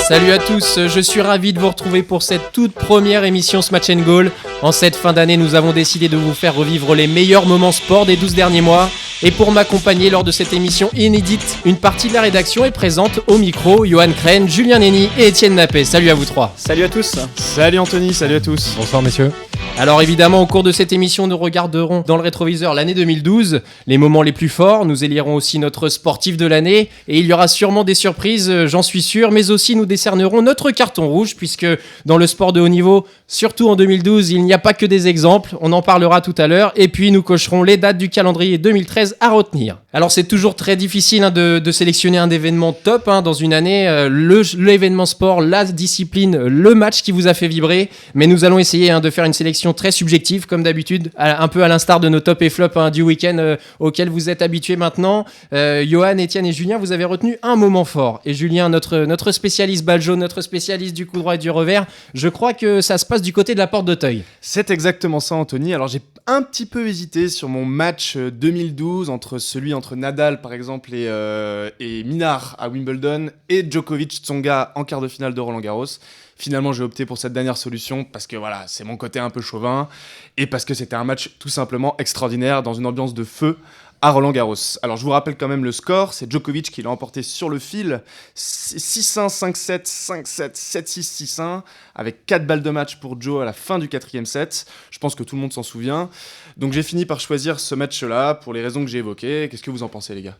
Salut à tous, je suis ravi de vous retrouver pour cette toute première émission Smash & Goal. En cette fin d'année, nous avons décidé de vous faire revivre les meilleurs moments sport des 12 derniers mois. Et pour m'accompagner lors de cette émission inédite, une partie de la rédaction est présente au micro, Johan Crène, Julien Nenny et Étienne Nappé. Salut à vous trois. Salut à tous. Salut Anthony, salut à tous. Bonsoir messieurs. Alors évidemment, au cours de cette émission, nous regarderons dans le rétroviseur l'année 2012, les moments les plus forts, nous élirons aussi notre sportif de l'année, et il y aura sûrement des surprises, j'en suis sûr, mais aussi nous décernerons notre carton rouge, puisque dans le sport de haut niveau, surtout en 2012, il n'y a pas que des exemples, on en parlera tout à l'heure, et puis nous cocherons les dates du calendrier 2013 à retenir. Alors c'est toujours très difficile de sélectionner un événement top dans une année, l'événement sport, la discipline, le match qui vous a fait vibrer, mais nous allons essayer de faire une sélection très subjective comme d'habitude, un peu à l'instar de nos top et flop du week-end auxquels vous êtes habitués maintenant. Johan, Étienne et Julien, vous avez retenu un moment fort. Et Julien, notre spécialiste balle jaune, notre spécialiste du coup droit et du revers, je crois que ça se passe du côté de la porte d'Auteuil. C'est exactement ça Anthony. Alors j'ai un petit peu hésité sur mon match 2012 entre Nadal par exemple et Minard à Wimbledon et Djokovic-Tsonga en quart de finale de Roland-Garros. Finalement, j'ai opté pour cette dernière solution parce que voilà, c'est mon côté un peu chauvin et parce que c'était un match tout simplement extraordinaire dans une ambiance de feu à Roland-Garros. Alors, je vous rappelle quand même le score, c'est Djokovic qui l'a emporté sur le fil, 6-1, 5-7, 5-7, 7-6, 6-1, avec 4 balles de match pour Joe à la fin du quatrième set. Je pense que tout le monde s'en souvient. Donc, j'ai fini par choisir ce match-là pour les raisons que j'ai évoquées. Qu'est-ce que vous en pensez, les gars ?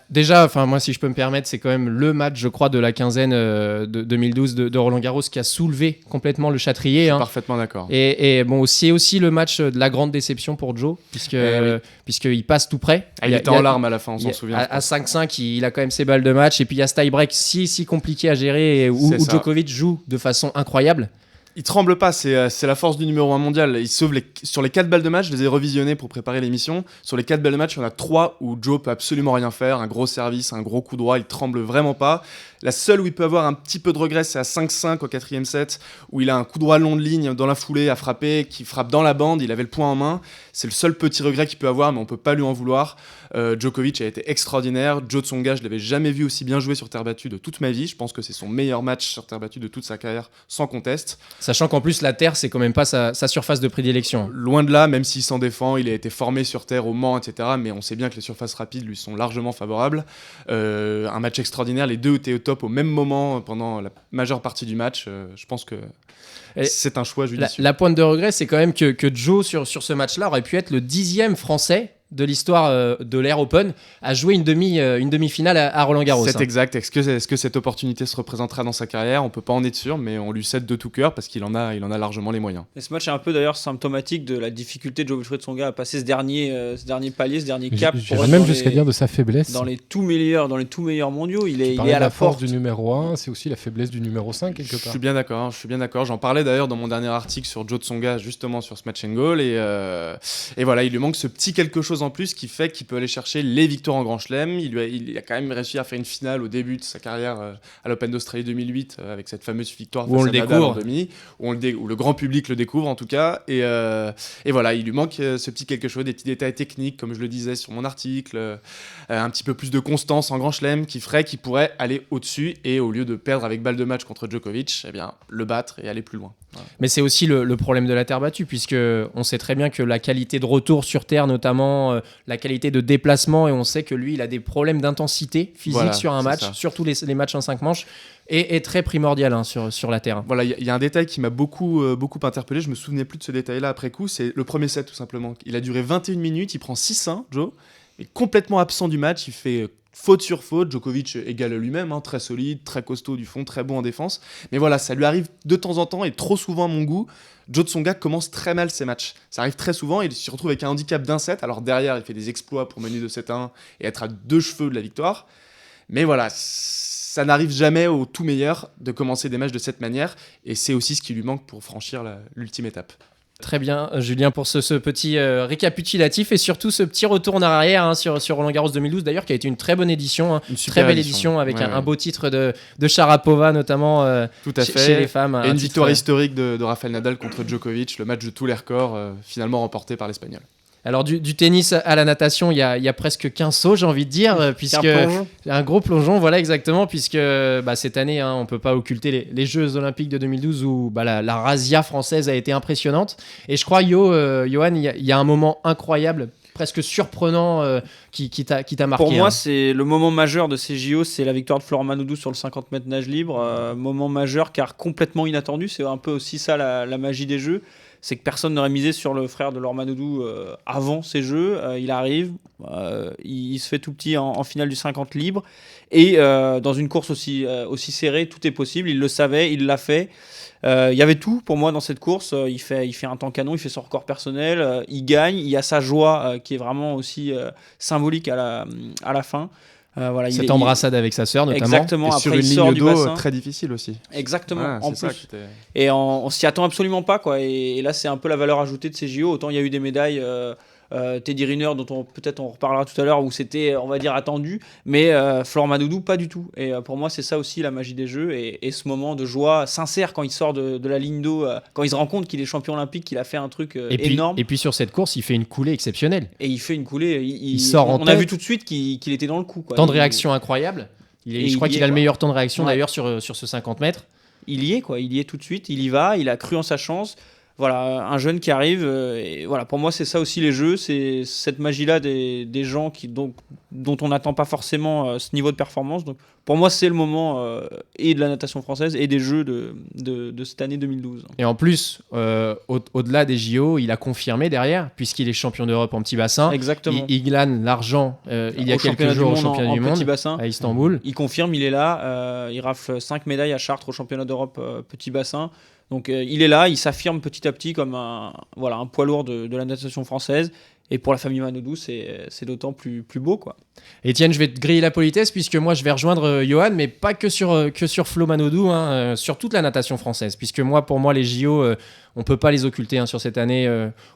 Déjà, moi si je peux me permettre, c'est quand même le match, je crois, de la quinzaine de 2012 de Roland-Garros qui a soulevé complètement le Châtrier. Je suis parfaitement d'accord. Et bon, c'est aussi le match de la grande déception pour Joe, puisqu'il passe tout près. Il était en larmes à la fin, on s'en souvient. À 5-5, il a quand même ses balles de match. Et puis il y a ce tie-break si compliqué à gérer où Djokovic joue de façon incroyable. Il tremble pas, c'est la force du numéro 1 mondial. Il sauve sur les 4 balles de match, je les ai revisionnées pour préparer l'émission. Sur les 4 balles de match, il y en a 3 où Joe peut absolument rien faire. Un gros service, un gros coup droit, il tremble vraiment pas. La seule où il peut avoir un petit peu de regret, c'est à 5-5 au quatrième set, où il a un coup droit long de ligne dans la foulée à frapper, qui frappe dans la bande, il avait le point en main. C'est le seul petit regret qu'il peut avoir, mais on peut pas lui en vouloir. Djokovic a été extraordinaire. Joe Tsonga, je l'avais jamais vu aussi bien jouer sur terre battue de toute ma vie. Je pense que c'est son meilleur match sur terre battue de toute sa carrière, sans conteste. Sachant qu'en plus, la terre, c'est quand même pas sa surface de prédilection. Loin de là, même s'il s'en défend, il a été formé sur terre au Mans, etc. Mais on sait bien que les surfaces rapides lui sont largement favorables. Un match extraordinaire, les deux étaient au top au même moment pendant la majeure partie du match. Je pense que c'est un choix judicieux. La pointe de regret, c'est quand même que Joe, sur ce match-là, aurait pu être le 10e Français de l'histoire de l'Air Open à jouer une demi-finale à Roland-Garros. C'est exact. Est-ce que cette opportunité se représentera dans sa carrière ? On peut pas en être sûr, mais on lui cède de tout cœur parce qu'il en a largement les moyens. Et ce match est un peu d'ailleurs symptomatique de la difficulté de Djokovic Tsonga à passer ce dernier palier, ce dernier cap. J'irais même jusqu'à dire de sa faiblesse. Dans les tout meilleurs mondiaux, il est à la force du numéro 1, c'est aussi la faiblesse du numéro 5 quelque part. Je suis bien d'accord. J'en parlais d'ailleurs dans mon dernier article sur Joe Tsonga, justement sur Smash & Goal. Et voilà, il lui manque ce petit quelque chose en plus qui fait qu'il peut aller chercher les victoires en Grand Chelem. Il a quand même réussi à faire une finale au début de sa carrière à l'Open d'Australie 2008 avec cette fameuse victoire face à Nadal en demi, où le grand public le découvre en tout cas. Et voilà, il lui manque ce petit quelque chose, des petits détails techniques comme je le disais sur mon article, un petit peu plus de constance en Grand Chelem qui ferait qu'il pourrait aller au-dessus et au lieu de perdre avec balle de match contre Djokovic, eh bien, le battre et aller plus loin. Voilà. Mais c'est aussi le problème de la terre battue, puisque on sait très bien que la qualité de retour sur terre, notamment la qualité de déplacement, et on sait que lui, il a des problèmes d'intensité physique sur un match, surtout les matchs en 5 manches, est très primordial sur la terre. Voilà, il y a un détail qui m'a beaucoup interpellé, je me souvenais plus de ce détail-là après coup, c'est le premier set tout simplement. Il a duré 21 minutes, il prend 6-1, Joe, mais complètement absent du match, il fait faute sur faute. Djokovic égale lui-même, très solide, très costaud du fond, très bon en défense. Mais voilà, ça lui arrive de temps en temps et trop souvent à mon goût. Joe Tsonga commence très mal ses matchs. Ça arrive très souvent, il se retrouve avec un handicap d'un set. Alors derrière, il fait des exploits pour mener de 7-1 et être à 2 cheveux de la victoire. Mais voilà, ça n'arrive jamais au tout meilleur de commencer des matchs de cette manière. Et c'est aussi ce qui lui manque pour franchir l'ultime étape. Très bien, Julien, pour ce petit récapitulatif et surtout ce petit retour en arrière sur Roland-Garros 2012, d'ailleurs, qui a été une très bonne édition, une très belle édition avec un beau titre de Sharapova, notamment tout à fait. Chez les femmes. Et une victoire historique de Rafael Nadal contre Djokovic, le match de tous les records, finalement remporté par l'Espagnol. Alors du tennis à la natation, il y a presque 15 sauts, j'ai envie de dire, puisque plongeon. un gros plongeon, voilà exactement, puisque cette année, on ne peut pas occulter les Jeux Olympiques de 2012 où la razzia française a été impressionnante. Et je crois, Johan, il y a un moment incroyable, presque surprenant, qui t'a marqué. Pour moi, c'est le moment majeur de ces JO, c'est la victoire de Florent Manoudou sur le 50 mètres nage libre. Moment majeur car complètement inattendu, c'est un peu aussi ça la magie des Jeux. C'est que personne n'aurait misé sur le frère de Laure Manoudou avant ces Jeux. Il arrive, il se fait tout petit en finale du 50 libre. Et dans une course aussi serrée, tout est possible. Il le savait, il l'a fait. Il y avait tout pour moi dans cette course. Il fait un temps canon, il fait son record personnel, il gagne. Il y a sa joie qui est vraiment aussi symbolique à la fin. Voilà, cette embrassade avec sa sœur notamment. Exactement, Et après sur il une sort ligne du d'eau bassin. très difficile aussi. Exactement, en c'est ça plus. qui était- Et on s'y attend absolument pas, quoi. Et là, c'est un peu la valeur ajoutée de ces JO. Autant il y a eu des médailles, Teddy Riner, dont peut-être on reparlera tout à l'heure, où c'était, on va dire, attendu. Mais Florent Manoudou, pas du tout. Et pour moi, c'est ça aussi la magie des Jeux. Et ce moment de joie sincère quand il sort de la ligne d'eau, quand il se rend compte qu'il est champion olympique, qu'il a fait un truc énorme. Et puis sur cette course, il fait une coulée exceptionnelle. Et il fait une coulée. Il sort en on a tête. vu tout de suite qu'il était dans le coup, quoi. Temps de réaction incroyable. Et Je crois il y qu'il est, a le quoi. meilleur temps de réaction Ouais. d'ailleurs sur ce 50 mètres. Il y est, quoi. Il y est tout de suite. Il y va. Il a cru en sa chance. Voilà, un jeune qui arrive. Et voilà, pour moi, c'est ça aussi les Jeux. C'est cette magie-là des gens dont on n'attend pas forcément ce niveau de performance. Donc, pour moi, c'est le moment et de la natation française et des Jeux de cette année 2012. Et en plus, au-delà des JO, il a confirmé derrière, puisqu'il est champion d'Europe en petit bassin. Exactement. Il glane l'argent il y a Au quelques championnat jours au du monde championnat en du monde petit bassin. à Istanbul. Il confirme, il est là. Il rafle 5 médailles à Chartres au championnat d'Europe petit bassin. Donc il est là, il s'affirme petit à petit comme un poids lourd de la natation française. Et pour la famille Manoudou, c'est d'autant plus beau, quoi. Etienne, je vais te griller la politesse, puisque moi je vais rejoindre Johan, mais pas que sur Flo Manoudou, sur toute la natation française. Puisque pour moi, les JO, on peut pas les occulter sur cette année.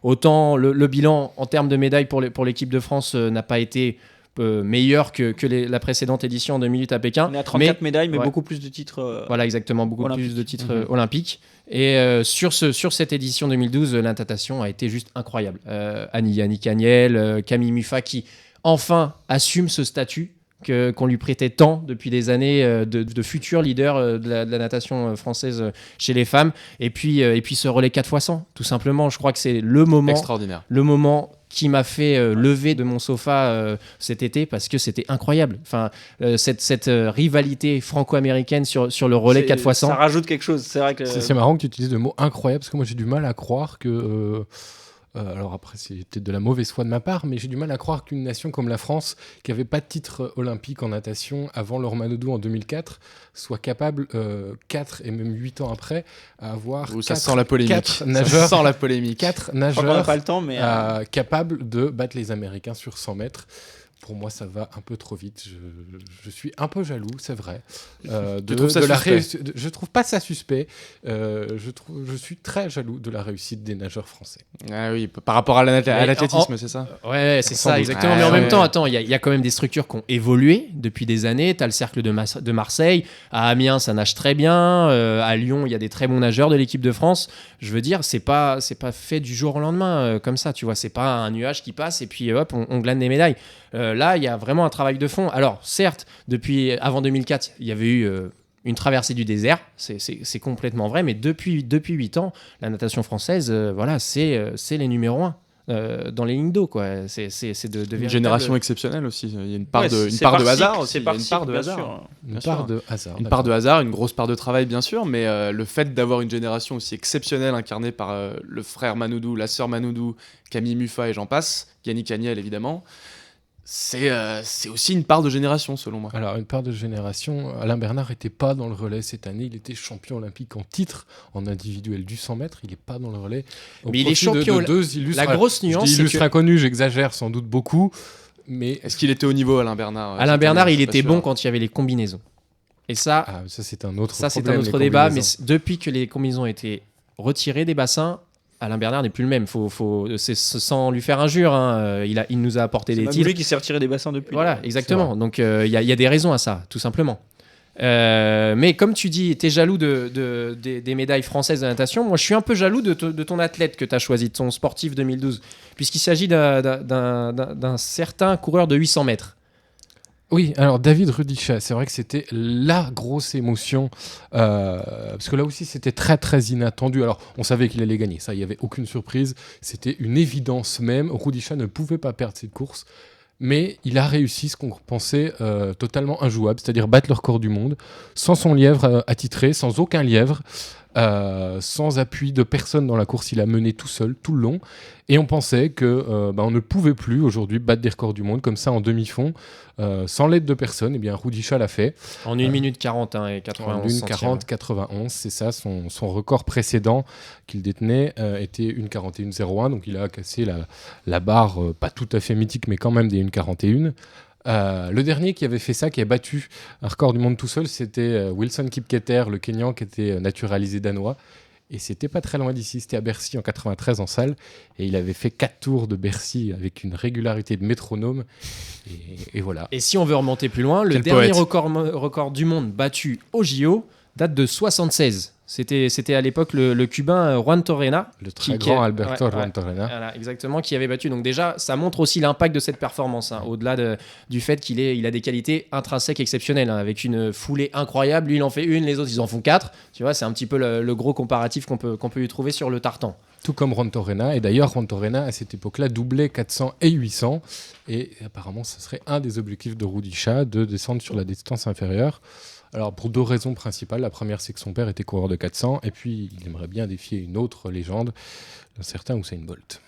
Autant le bilan en termes de médailles pour l'équipe de France n'a pas été meilleur que la précédente édition en 2008 à Pékin. On est à 34 médailles, mais ouais. beaucoup plus de titres. Voilà, exactement, beaucoup olympiques. plus de titres olympiques. Et sur cette édition 2012, la natation a été juste incroyable. Yannick Agnel, Camille Muffat qui enfin assume ce statut qu'on lui prêtait tant depuis des années de futur leader de la natation française chez les femmes. Et puis ce relais 4x100, tout simplement. Je crois que c'est le moment qui m'a fait lever de mon sofa cet été parce que c'était incroyable. Enfin, cette rivalité franco-américaine sur le relais 4x100. Ça rajoute quelque chose. C'est vrai que C'est marrant que tu utilises le mot incroyable parce que moi j'ai du mal à croire que. Alors après, c'est peut-être de la mauvaise foi de ma part, mais j'ai du mal à croire qu'une nation comme la France, qui n'avait pas de titre olympique en natation avant Laure Manoudou en 2004, soit capable, 4 et même 8 ans après, à avoir Ça sent la polémique. 4 nageurs, Ça sent la polémique. 4 je crois qu'on n'a nageurs pas le temps, mais capables de battre les Américains sur 100 mètres. Pour moi, ça va un peu trop vite. Je suis un peu jaloux, c'est vrai. Tu trouves ça suspect Je trouve pas ça suspect. Je suis très jaloux de la réussite des nageurs français. Ah oui, par rapport à l'athlétisme, c'est ça. Ouais, c'est Sans ça, doute. exactement. Mais en même temps, attends, il y a quand même des structures qui ont évolué depuis des années. Tu as le cercle de Marseille. À Amiens, ça nage très bien. À Lyon, il y a des très bons nageurs de l'équipe de France. Je veux dire, c'est pas fait du jour au lendemain comme ça. Tu vois, c'est pas un nuage qui passe et puis hop, on glane des médailles. Là, il y a vraiment un travail de fond. Alors, certes, depuis avant 2004, il y avait eu une traversée du désert, c'est complètement vrai, mais depuis 8 ans, la natation française, c'est les numéros 1 dans les lignes d'eau, quoi. C'est de Une véritables- génération exceptionnelle aussi. Il y a une part ouais, de c'est par hasard cycle, aussi. c'est Il y a par une cycle, part de bien hasard. sûr. Une Bien part sûr. de hasard. Une part de hasard, une grosse part de travail, bien sûr, mais le fait d'avoir une génération aussi exceptionnelle incarnée par le frère Manoudou, la sœur Manoudou, Camille Muffat et j'en passe, Yannick Agnel évidemment, c'est aussi une part de génération selon moi. Alors, une part de génération, Alain Bernard n'était pas dans le relais cette année. Il était champion olympique en titre en individuel du 100 mètres. Il n'est pas dans le relais. Au Mais il est profit champion de deux illustres. La grosse nuance, Je dis c'est illustres que inconnus, j'exagère sans doute beaucoup. Mais Est-ce qu'il était au niveau Alain Bernard Alain cette Bernard, année, il je suis pas était sûr. bon quand il y avait les combinaisons. Et ça, c'est un autre c'est un problème, autre les débat. Mais combinaisons. depuis que les combinaisons ont été retirées des bassins, Alain Bernard n'est plus le même. C'est sans lui faire injure. Il nous a apporté C'est des même titres. lui qui s'est retiré des bassins depuis. Voilà, exactement. Donc il y a des raisons à ça, tout simplement. Mais comme tu dis, tu es jaloux des médailles françaises de natation. Moi, je suis un peu jaloux de ton athlète que tu as choisi, de ton sportif 2012, puisqu'il s'agit d'un certain coureur de 800 mètres. Oui, alors David Rudisha, c'est vrai que c'était la grosse émotion, parce que là aussi c'était très très inattendu. Alors on savait qu'il allait gagner, ça, il n'y avait aucune surprise, c'était une évidence même. Rudisha ne pouvait pas perdre cette course, mais il a réussi ce qu'on pensait totalement injouable, c'est-à-dire battre le record du monde, sans son lièvre attitré, sans aucun lièvre. Sans appui de personne dans la course, il a mené tout seul, tout le long, et on pensait que on ne pouvait plus aujourd'hui battre des records du monde comme ça en demi-fond, sans l'aide de personne. Et bien Rudisha l'a fait En 1 minute 40 et 91 en 1 centièmes. 40-91, c'est ça, son record précédent qu'il détenait était 1 41-01, donc il a cassé la barre, pas tout à fait mythique, mais quand même des 1 41. Le dernier qui avait fait ça, qui a battu un record du monde tout seul, c'était Wilson Kipketer, le Kenyan qui était naturalisé danois. Et c'était pas très loin d'ici, c'était à Bercy en 93 en salle. Et il avait fait 4 tours de Bercy avec une régularité de métronome. Et voilà. Et si on veut remonter plus loin, le Quel dernier poète. record du monde battu au JO date de 76. C'était à l'époque le Cubain Juan Torrena. Le très qui- grand Alberto ouais, Juan Torrena. Voilà, exactement, qui avait battu. Donc déjà, ça montre aussi l'impact de cette performance, hein, au-delà du fait qu'il a des qualités intrinsèques exceptionnelles, hein, avec une foulée incroyable. Lui, il en fait une, les autres, ils en font 4. Tu vois, c'est un petit peu le gros comparatif qu'on peut lui trouver sur le tartan. Tout comme Juan Torrena. Et d'ailleurs, Juan Torrena, à cette époque-là, doublait 400 et 800. Et apparemment, ce serait un des objectifs de Rudisha, de descendre sur la distance inférieure. Alors, pour 2 raisons principales. La première, c'est que son père était coureur de 400. Et puis, il aimerait bien défier une autre légende, un certain Usain Bolt.